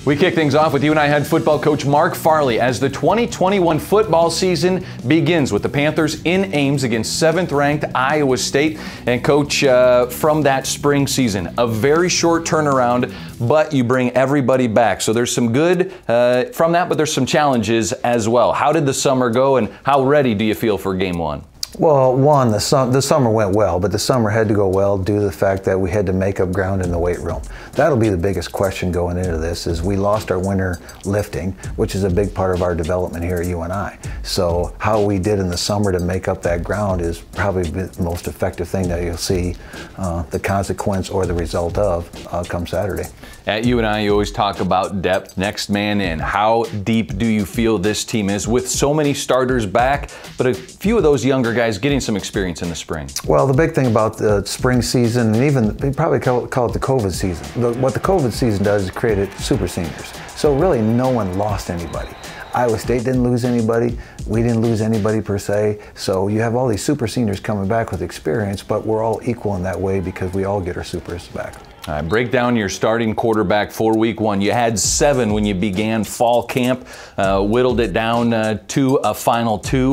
We kick things off with UNI head football coach Mark Farley as the 2021 football season begins with the Panthers in Ames against 7th-ranked Iowa State. And coach, from that spring season, a very short turnaround, but you bring everybody back. So there's some good from that, but there's some challenges as well. How did the summer go, and how ready do you feel for game one? Well, the summer went well, but the summer had to go well due to the fact that we had to make up ground in the weight room. That'll be the biggest question going into this, is we lost our winter lifting, which is a big part of our development here at UNI. So how we did in the summer to make up that ground is probably the most effective thing that you'll see the consequence or the result of come Saturday. At UNI, you always talk about depth, next man in. How deep do you feel this team is with so many starters back, but a few of those younger guys getting some experience in the spring? Well, the big thing about the spring season, and even they probably call it the COVID season. What the COVID season does is create super seniors. So really no one lost anybody. Iowa State didn't lose anybody. We didn't lose anybody per se. So you have all these super seniors coming back with experience, but we're all equal in that way because we all get our supers back. All right, break down your starting quarterback for week one. You had 7 when you began fall camp, whittled it down to a final 2.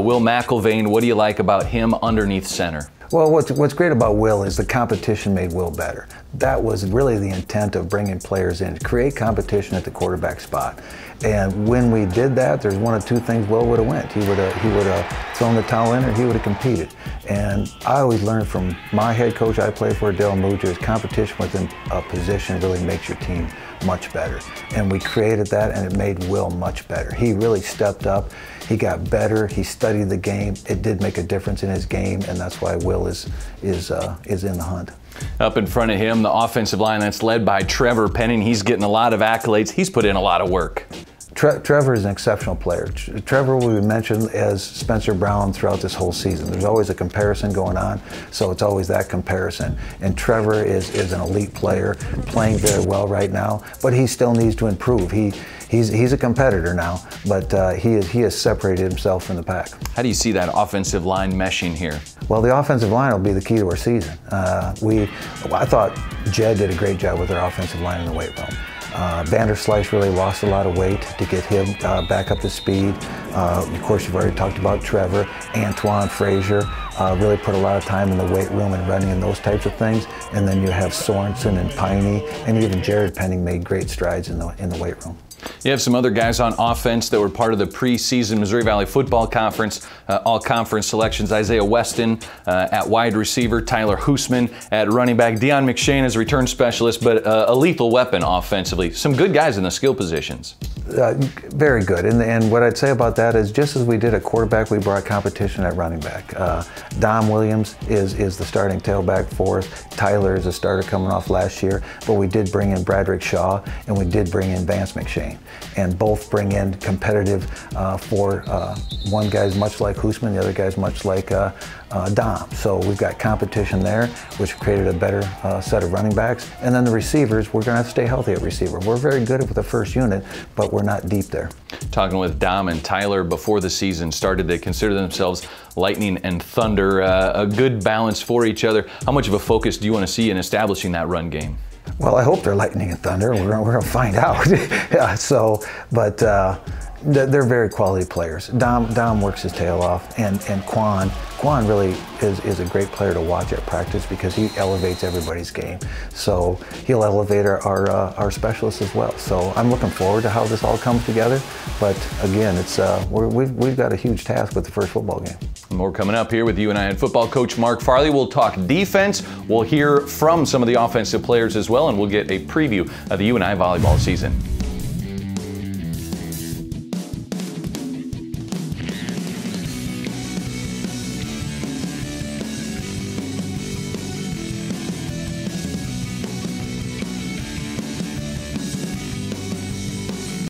Will McIlvain, what do you like about him underneath center? Well, what's great about Will is the competition made Will better. That was really the intent of bringing players in, to create competition at the quarterback spot. And when we did that, there's one of two things Will would have went. He would have thrown the towel in, or he would have competed. And I always learned from my head coach I played for, Dale Muja, is competition within a position really makes your team much better. And we created that, and it made Will much better. He really stepped up. He got better. He studied the game. It did make a difference in his game, and that's why Will is in the hunt. Up in front of him, the offensive line that's led by Trevor Penning. He's getting a lot of accolades. He's put in a lot of work. Trevor is an exceptional player. Trevor will be mentioned as Spencer Brown throughout this whole season. There's always a comparison going on, so it's always that comparison. And Trevor is an elite player, playing very well right now, but he still needs to improve. He's a competitor now, but he has separated himself from the pack. How do you see that offensive line meshing here? Well, the offensive line will be the key to our season. I thought Jed did a great job with our offensive line in the weight room. Vanderslice really lost a lot of weight to get him back up to speed. Of course, you've already talked about Trevor. Antoine Frazier really put a lot of time in the weight room and running and those types of things. And then you have Sorensen and Piney, and even Jared Penning made great strides in the weight room. You have some other guys on offense that were part of the preseason Missouri Valley Football Conference, all-conference selections. Isaiah Weston at wide receiver, Tyler Hoosman at running back, Deion McShane as a return specialist, but a lethal weapon offensively. Some good guys in the skill positions. Very good, and what I'd say about that is, just as we did at quarterback, we brought competition at running back. Dom Williams is the starting tailback for us. Tyler is a starter coming off last year, but we did bring in Bradrick Shaw, and we did bring in Vance McShane, and both bring in competitive for one guy's much like Hoosman, the other guy's much like Dom. So we've got competition there, which created a better set of running backs. And then the receivers, we're going to have to stay healthy at receiver. We're very good with the first unit, but we're not deep there. Talking with Dom and Tyler before the season started, they consider themselves lightning and thunder, a good balance for each other. How much of a focus do you want to see in establishing that run game? Well, I hope they're lightning and thunder. We're going to find out. Yeah, so, but they're very quality players. Dom works his tail off, and Quan really is a great player to watch at practice because he elevates everybody's game. So he'll elevate our specialists as well. So I'm looking forward to how this all comes together. But again, we've got a huge task with the first football game. More coming up here with UNI head football coach Mark Farley. We'll talk defense. We'll hear from some of the offensive players as well, and we'll get a preview of the UNI volleyball season.